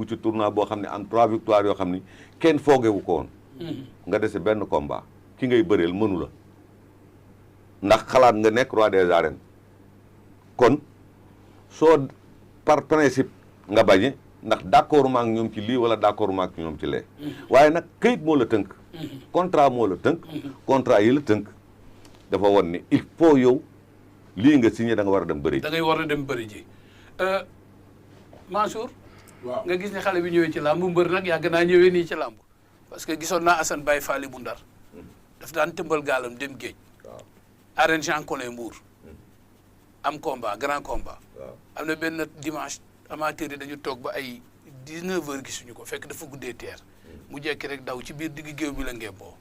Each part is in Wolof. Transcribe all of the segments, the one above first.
dugg ci tournoi boo xam ne am 3 victoires yoo xam ni kenn foogewu ko woon nga dese benn combat ki ngay bëreel mënu la ndax xalaat nga nekk roi des arènes kon soo par principe nga bañe ndax d'accord ma ak ñoom ci lii wala d'accord ma ak ñoom ci lee waaye nag këyit moo la tënk contrat moo la tënk contrat yi la tënk dafa won ni il faut yow lii nga signé da nga war a dem bëri da ngay war a dem bëri ji Mansour waaw nga gis ne xale bi ñëwee ci làmb mbër nag yàgg naa ñëwee nii ci làmb parce que gisoon naa Assane Baye Fall bu Ndar daf daan tëmbal gaalam dem géej arène Jean Collin Mbour am combat grand combat am na benn dimanche amateur yi dañu toog ba ay 19h gisuñu ko fekk dafa guddee teer mu jekki rek daw ci biir digg géew bi la ngemboo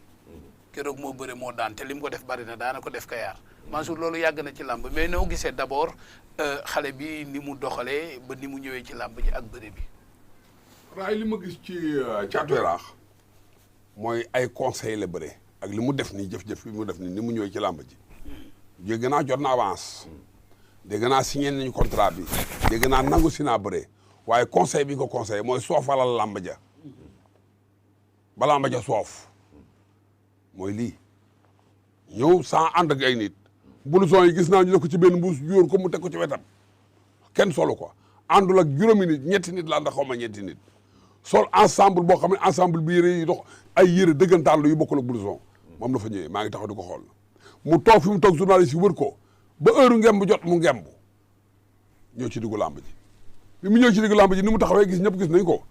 keroog moo bëre moo daan te li mu ko def bari na daana ko def kayaar Mansour loolu yàgg na ci làmb mais noo gisee d'abord xale bi ni mu doxalee ba ni mu ñëwee ci làmb ji ak bëre bi raay li ma gis ci Caatu Yaraax mooy ay conseil la bëre ak li mu def nii jëf-jëf bi mu def nii ni mu ñëwee ci làmb ji dégg naa jot na avance dégg naa signé nañu contrat bi dégg naa nangu si naa bëre waaye conseil bi ko conseil mooy soofalal làmb ja ba làmb ja soof mooy lii ñëw sans ànd ak ay nit blouson yi gis naa ñu def ko ci benn mbuus jóor ko mu teg ko ci wetam kenn solu ko àndul ak juróomi nit ñetti nit laa ndax xaw ma ñetti nit sol ensemble boo xam ne ensemble bi yëre yi dox ay yëre dëggantaan la yu bokkul ak blouson moom la fa ñëwee maa ngi taxaw di ko xool mu toog fi mu toog journaliste yi wër ko ba heure ngemb jot mu ngemb ñëw ci diggu làmb ji bi mu ñëw ci diggu làmb ji ni mu taxawee gis ñëpp gis nañ ko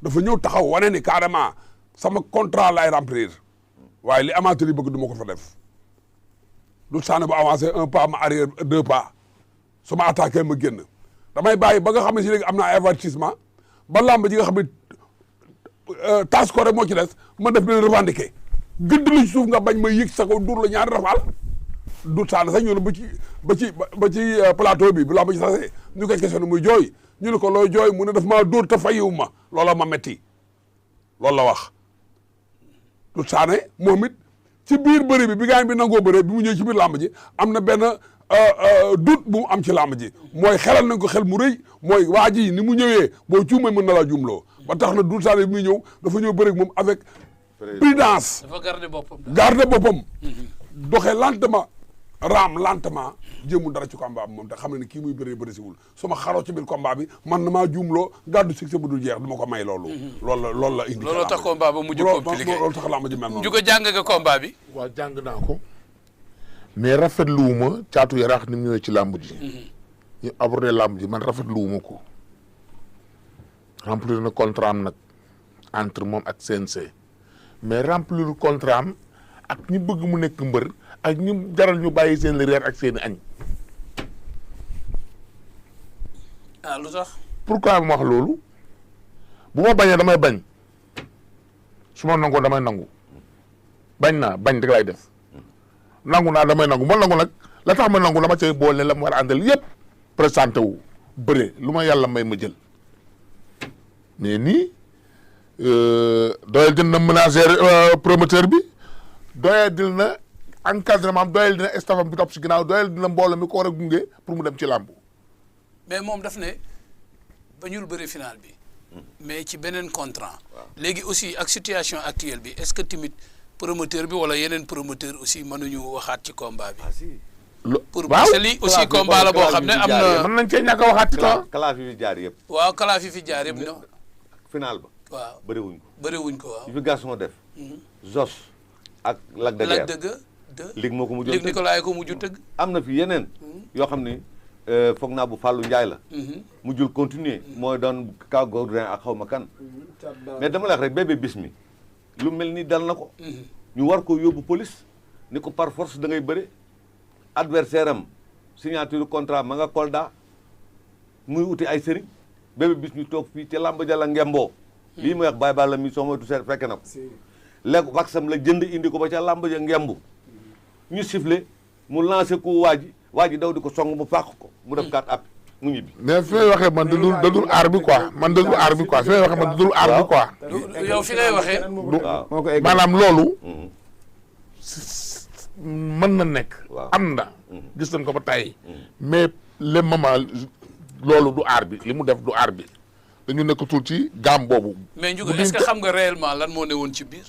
dafa ñëw taxaw wane ni carrément sama contrat lay remplir waaye li amateur yi bëgg du ma ko fa def lu sànni bu avancé 1 pas ma arrière 2 pas su ma attaqué ma génn damay bàyyi ba nga xam ne si léegi am naa avertissement ba làmb ji nga xam ne tas ko rek moo ci des ma def leen revendiqué gëdd la ci suuf nga bañ ma yëg sa ko dur la ñaari rafaal du sànni sax ñu ne ba ci plateau bi bu làmb ji sasee ñu koy question muy jooy ñu ne ko looy jooy mu ne daf maa dóor te fayiwu ma loola ma metti loolu la wax du sànni moom it ci biir bëri bi gaañ bi nangoo bëre bi mu ñëw ci biir làmb ji am na benn doute bu mu am ci làmb ji mooy xelal nañ ko xel mu rëy mooy waa ji ni mu ñëwee boo cuumee mën na laa juumloo ba tax na du sànni bi muy ñëw dafa ñëw bëri moom avec prudence dafa garder boppam garder boppam doxee lentement raam lentement jéemul dara ci combat bi moom te xam ne ni kii muy bëri siwul su ma xaroo ci biir combat bi man na maa juumloo gàddu succès bu dul jeex du ma ko may loolu loolu la indi loolu tax combat ba mujj compliqué loolu tax làmb ji mel noonu ju ko jàng nga combat bi waaw jàng naa ko mais rafetluwuma Caatu Yaraax ni mu ñëwee ci làmb ji ñu abordé làmb ji man rafetluwuma ko remplir na contrat am nag entre moom ak CNC mais remplir contrat am ak ñi bëgg mu nekk mbër ak ñu jaral ñu bàyyi seen reer ak seen i añ. ah lu tax. pourquoi ma wax loolu bu ma bañee damay bañ su ma nangoo damay nangu bañ naa bañ rek lay def nangu naa damay nangu ma nangu nag la tax ma nangu la ma cay boole la ma war a àndal yëpp présenté wu bëre lu ma yàlla may ma jël mais nii doyal dina ménager promoteur bi doyal dina encadrement am doyal dina staffam bi topp si ginnaaw doyal dina mbooloo mi ko war a gunge pour mu dem ci làmbu. mais moom daf ne bañul bëri final bi mais ci beneen contrat léegi aussi ak situation actuelle bi est-ce que tamit promoteur bi wala yeneen promoteur aussi mënuñu waxaat ci combat bi pour parce que lii aussi combat la boo xam ne am na mën nañ cee ñàkk a waxaat ci temps kalaaf yi fi jaar yëpp waaw kalaaf yi fi jaar yëpp no final ba waaw bëriwuñ ko waaw yi fi Gaston def Zos ak Lac de Guiers lig moo ko mujjoon lig Nicolas ko mujj tëgg am na fi yeneen yoo xam ni foog naa bu Fallou Ndiaye la mujjul continuer mooy doon kaw Gaudrin ak xaw ma kan mais dama la wax rek bébé bis mi lu mel ni dal na ko ñu war ko yóbbu police ni ko par force da ngay bëre adversaire am signature contrat ma nga Kolda muy uti ay sëriñ bébé bis ñu toog fii ca làmb jala ngemboo lii may wax bàyyi ba la mi soo moytu seet fekke na ko léegi waxam la jënd indi ko ba ca làmb ja ngembu ñu sifflé mu lancé ko waa ji daw di ko song mu fàq ko mu def 4 appuis mu ñibbi. mais fi may waxee man dadul aar bi quoi man dadul aar bi quoi fi may waxee man dadul aar bi quoi. yow fi ngay waxee. maanaam loolu. mën na nekk. am na. gis nañ ko ba tey. mais le moment loolu du aar bi li mu def du aar bi dañu nekkatul ci gaam boobu. mais Ndiouga est-ce que xam nga réellement lan moo ne woon ci biir.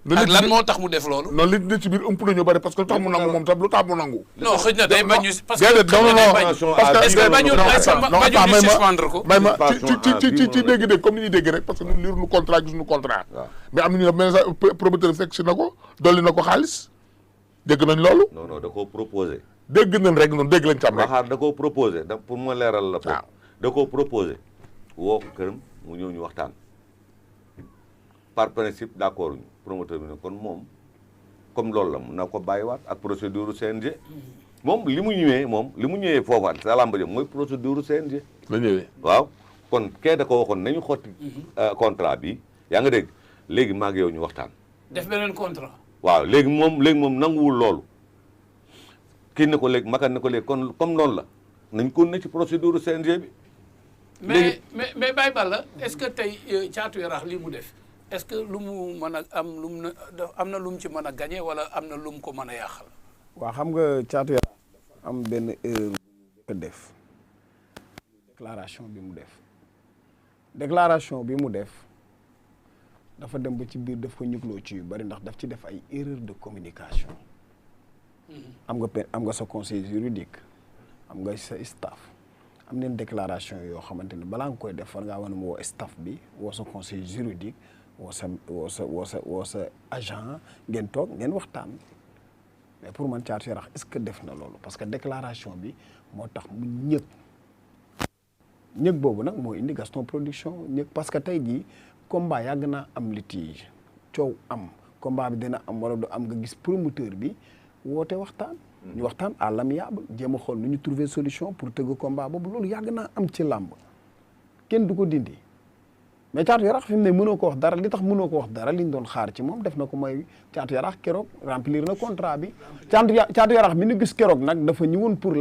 lu ak lan moo tax mu def loolu. non li ne ci biir ëmp nañu bari parce que lu tax mu nangu moom tam lu tax mu nangu. non xëy na day bañ ñu parce que déedéet non non est-ce que bañu ñu suspendre ko. may ma ci dégg-dégg comme ni ñuy dégg rek parce que ñun liir nu contrat gis nu contrat. mais am nañu ne sax promoteur fekk si na ko dolli na ko xaalis dégg nañ loolu. non non da koo proposé. dégg nañ rek noonu dégg lañ ci am rek. waxaar da koo proposé da pour ma leeral la. waaw da koo proposé woo ko këram mu ñëw ñu waxtaan par principe d'accord ñu promoteur bi ne kon moom comme loolu la mun na ko bàyyiwaat ak procédure CNG. moom li mu ñëwee foofaat sa làmb jëm mooy procédure CNG. la ñëwee waaw kon kee da ko waxoon nañu xotti contrat bi yaa nga dégg léegi maa ngi yow ñu waxtaan. def beneen contrat. waaw léegi moom nanguwul loolu kii ne ko léegi makan ne ko léegi kon comme noonu la nañ ko ne ci procédure CNG bi. mais Baye Balla est-ce que tey Thiatou Yarakh lii mu def est-ce que lu mu mën a am na lu mu ci mën a gagné wala am na lu mu ko mën a yàqal. waaw xam nga Thiatou Yarakh dafa am benn erreur bu def déclaration bi mu def dafa dem ba ci biir daf ko ñugloo ci yu bari ndax daf ci def ay erreur de communication. am nga sa conseil juridique am nga sa staff am neen déclaration yoo xamante ne balaa nga koy def war ngaa wane mu woo staff bi woo sa conseil juridique woo sa agent ngeen toog ngeen waxtaan. mais pour man Thiatou Yarakh est-ce que def na loolu parce que déclaration bi moo tax mu ñëg boobu nag moo indi Gaston Production ñëg parce que tey jii combat yàgg naa am litige coow am combat bi dina am wala du am nga gis promoteur bi woote waxtaan. ñu waxtaan à l'amiable jéem a xool nu ñu trouver solution pour tëgg combat boobu loolu yàgg naa am ci làmb kenn du ko dindi. mais Thiatou Yarakh fi mu ne mënoo ko wax dara li tax mënoo ko wax dara liñ doon xaar ci moom def na ko mooy Thiatou Yarakh keroog remplir na contrat bi Thiatou Yarakh mi ñu gis keroog nag dafa ñëwoon pour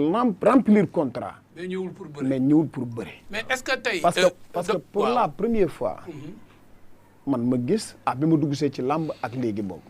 remplir contrat. mais ñëwul pour bëre. mais est-ce que tey. parce que pour la première fois. man ma gis bi ma dugg see ci làmb ak léegi boobu.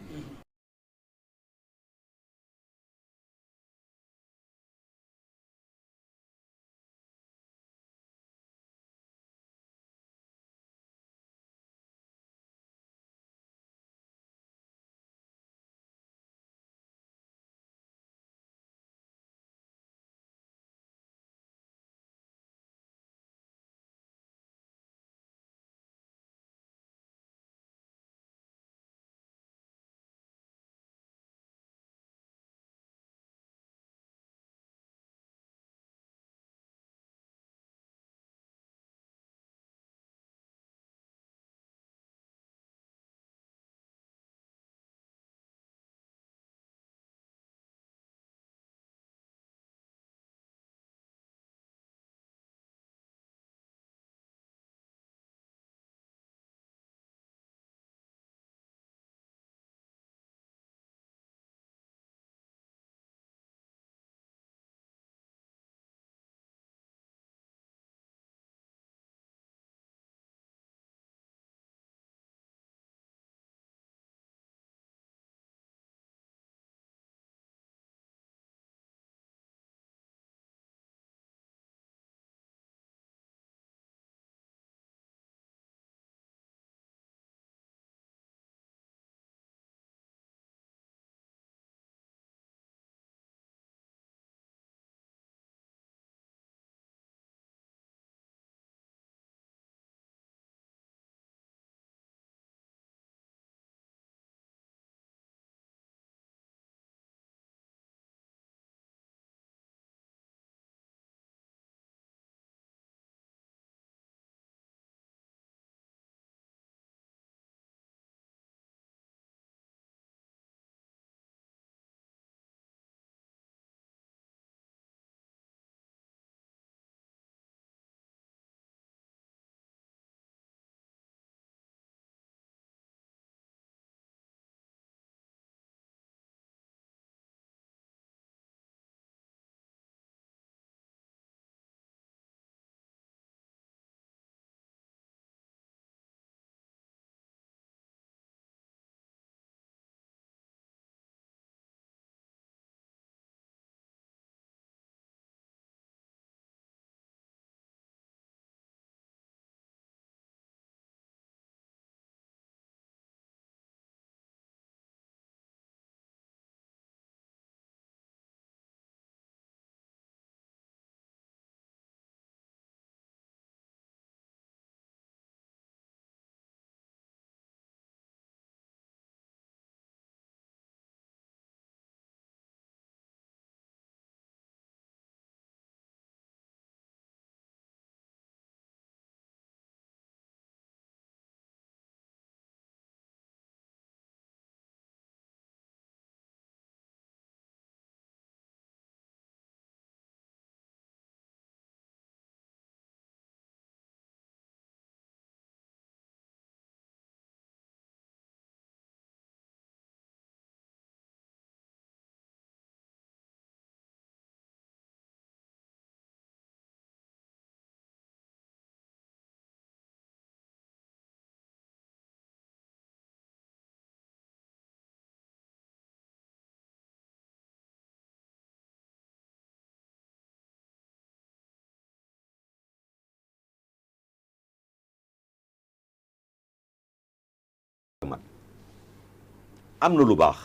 am na lu baax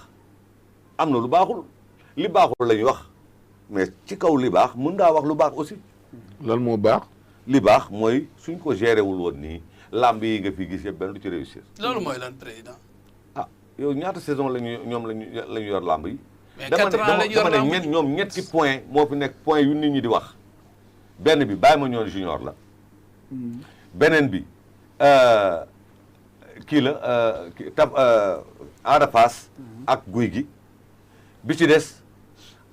am na lu baaxul li baaxul la ñuy wax mais ci kaw li baax mën ngaa wax lu baax aussi. lan moo baax. li baax mooy suñ ko géré wul woon nii làmb yi nga fi gis yëpp benn du ci réussir. loolu mooy lan président. ah yow ñaata saison ñoom la ñu yor làmb yi. mais 4 ans la ñu yor làmb yi ñoom ñetti point moo fi nekk point yu nit ñi di wax benn bi Baye Mandione Junior la. beneen bi kii la Ada Fass ak Guy gi bi ci des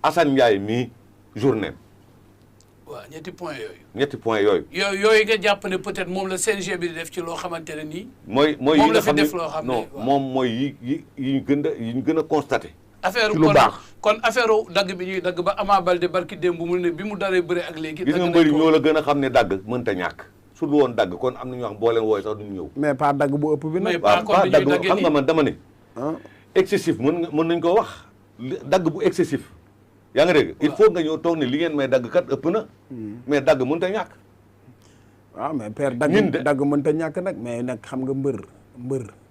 Assane Ndiaye mii journée. waaw ñetti point yooyu. ñetti point yooyu. yooyu nga jàpp ne peut-être moom la CNG bi di def ci loo xamante ne nii. mooy moom yi la nga fi xam ne def loo xam ne non moom mooy yi ñu gën a constaté. affaire ci lu baax kon affaire dagg bi ñuy dagg ba Ama Baldé barki démb mu ne bi mu daree bëre ak léegi. gis nga mbëri ñoo la gën a xam ne dagg mënta ñàkk su dul woon dagg kon am na ñoo xam boo leen wooye sax duñu ñëw. mais pas dagg bu ëpp bi nag. mais pas comme pas bi ñuy dagg daggee xam nga nii. man dama ne. excessif mën nañ ko wax dagg bu excessif. yaa nga dégg il faut nga ñëw toog ne li ngeen may dagg kat ëpp na. mais dagg mënta ñàkk. waaw mais père ñun de dagg mënta ñàkk nag mais nag xam nga mbër.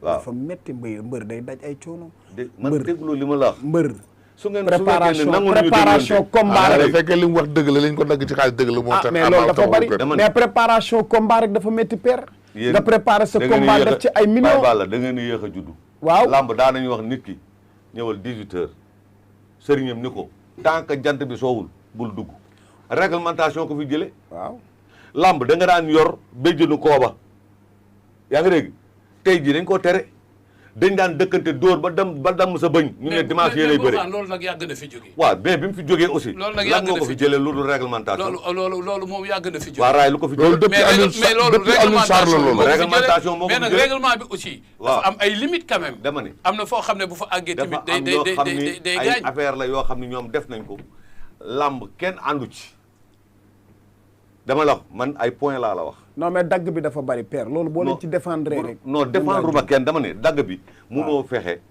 waaw dafa metti mbër day daj ay coono. man déglu li ma la wax. mbër. su ngeen préparation combat bu fekkee li mu wax dëgg la li ñu ko dagg ci xaalis dëgg la moo tax. mais loolu dafa bari mais préparation combat rek dafa métti père. nga préparer sa combat def ci ay millions. da ngeen di yéex a juddu. waaw lamb daa nañu wax nit ki ñëwal 18h sëriñam ni ko tant que jant bi soowul bul dugg réglementation ko fi jëlee. waaw lamb da nga daan yor béjjënu kooba yaa ngi dégg tey jii dañ koo tere. dañ daan dëkkante dóor ba damm sa bëñ. ñu ne dimanche yéenay bëri mais loolu nag yàgg na fi jógee. waaw mais bi mu fi jógee aussi. loolu nag yàgg na fi lan moo ko fi jëlee lu dul réglementation. loolu moom yàgg na fi jógee. waaw raay lu ko fi jëlee. mais loolu réglementation moo ko fi mais nag jëlee réglement bi aussi. waaw dafa am ay limites quand même. dama ni am na foo xam ne bu fa àggee tamit. dafa am yoo xam ni day ay gaañ. affaire la yoo xam ni ñoom def nañ ko. làmb kenn àndu ci. dama la wax man ay point laa la wax. non mais dagg bi dafa bari père loolu boo leen ci défendre rek. non défendre ma kenn dama ne dagg bi. munoo fexe.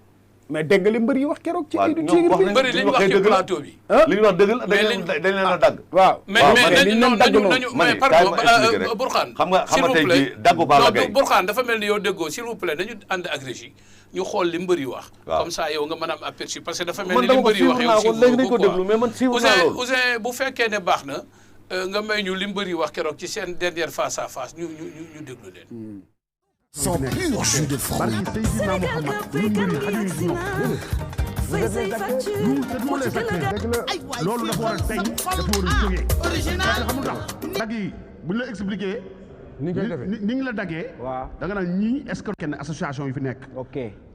mais dégg nga li mbër yi wax keroog. ci waaw ci ñoom wax nañ bëri li ñu wax ci plateau bi. li ñu wax dëgg la dañ leen a dagg. waaw mais liñ leen dagg noonu. mais pardon Bourkhane. xam nga s'il vous tey plaît. jii daggu Balla Gaye. non Bourkhane dafa mel ni yow déggoo s'il vous plaît dañu ànd ak régie ñu xool li mbër yi wax. waaw comme ça yow nga mën a am aperçu parce que dafa mel man ni li dama ko mbër yi wax suivre yow naa ko léegi nañ ko quoi. déglu mais man suivre naa loolu. Ouzin bu fekkee ne baax na nga may ñu li mbër yi wax keroog ci seen dernière face à face ñu déglu leen. Sans pur jus de fruits. loolu dafa war a tey dafa war a jógee parce que xam nga tax dagg yi bu ñu la expliqué ni ngi la daggee da nga naan ñii est-ce que kenn association yi fi nekk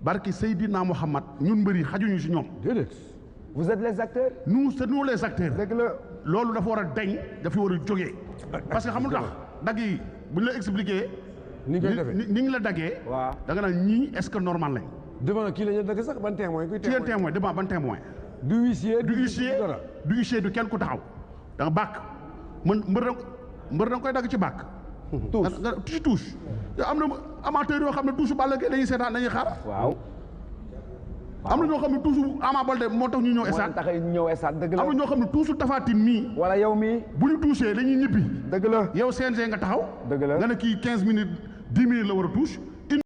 barki Seydina Mouhamad ñun mbëri xajuñu si ñoom déedéet vous êtes les acteurs. nous c'est nous les acteurs dëgg la loolu dafa war a deñ dafa war a jógee parce que xam nga tax dagg yi bu ñu la expliqué ni ngi la daggee da nga naan ñii est-ce que normal lañ devant kii la ñu dagg sax ban témoin kuy témoin témoin devant ban témoin du huissier du kenn ku taxaw da nga bàkk mbër da nga koy dagg ci bàkk nga ci touche am na amateur yoo xam ne touche Balla Gaye dañuy seetaan dañuy xaar waaw am na ñoo xam ne touche Ama Baldé moo tax ñu ñëw stade tax ñëw stade dëgg la am na ñoo xam ne touche Tapha Tine mii wala yow mii bu ñu touché dañuy ñibbi dëgg la yow CNG nga taxaw dëgg la nga ne kii 15 minutes 10 minutes la war a touche